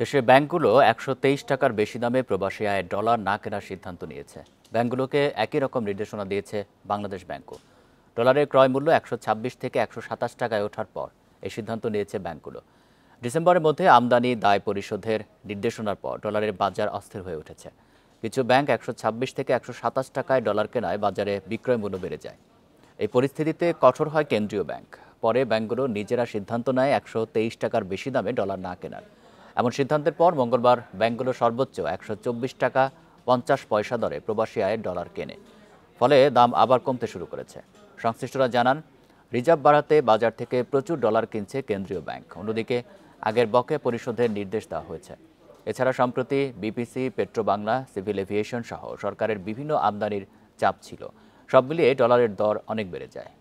দেশের ব্যাংকগুলো ১২৩ টাকার বেশি দামে প্রবাসী আয়ের ডলার না কেনার সিদ্ধান্ত নিয়েছে। ব্যাংকগুলোকে একই রকম নির্দেশনা দিয়েছে বাংলাদেশ ব্যাংকও। ডলারের ক্রয় মূল্য ১২৬ থেকে ১২৭ টাকায় ওঠার পর এই সিদ্ধান্ত নিয়েছে ব্যাংকগুলো। ডিসেম্বরের মধ্যে আমদানি দায় পরিশোধের নির্দেশনার পর ডলারের বাজার অস্থির হয়ে উঠেছে। কিছু ব্যাংক ১২৬ থেকে ১২৭ টাকায় ডলার কেনায় বাজারে বিক্রয় মূল্য বেড়ে যায়। এই পরিস্থিতিতে কঠোর হয় কেন্দ্রীয় ব্যাংক। পরে ব্যাংকগুলো নিজেরা সিদ্ধান্ত নেয় ১২৩ টাকার বেশি দামে ডলার না কেনার। এমন সিদ্ধান্তের পর মঙ্গলবার ব্যাংকগুলো সর্বোচ্চ ১২৪ টাকা ৫০ পয়সা দরে প্রবাসী আয়ের ডলার কেনে। ফলে দাম আবার কমতে শুরু করেছে। সংশ্লিষ্টরা জানান, রিজার্ভ বাড়াতে বাজার থেকে প্রচুর ডলার কিনছে কেন্দ্রীয় ব্যাংক। অন্যদিকে আগের বকেয়া পরিশোধের নির্দেশ দেওয়া হয়েছে। এছাড়া সম্প্রতি বিপিসি, পেট্রোবাংলা, সিভিল এভিয়েশন সহ সরকারের বিভিন্ন আমদানির চাপ ছিল। সব মিলিয়ে ডলারের দর অনেক বেড়ে যায়।